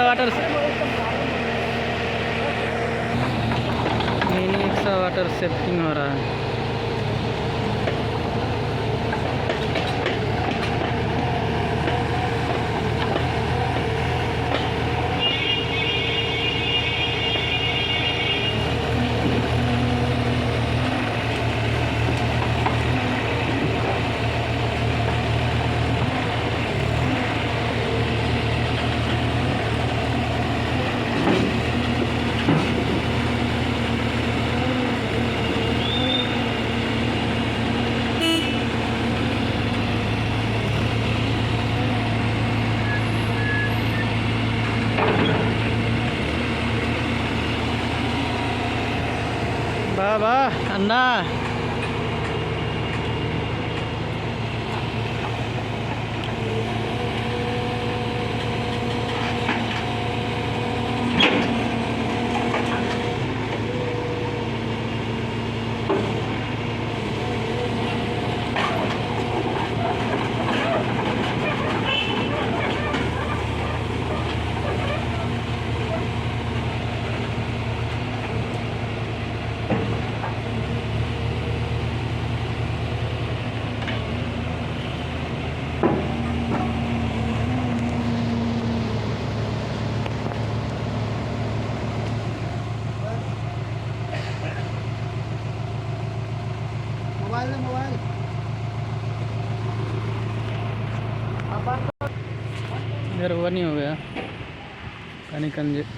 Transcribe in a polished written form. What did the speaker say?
Water mini AXA water सेफ्टिंग हो रहा है। वाह अन्ना मोबाइल इधर वो नहीं हो गया पानी कंजे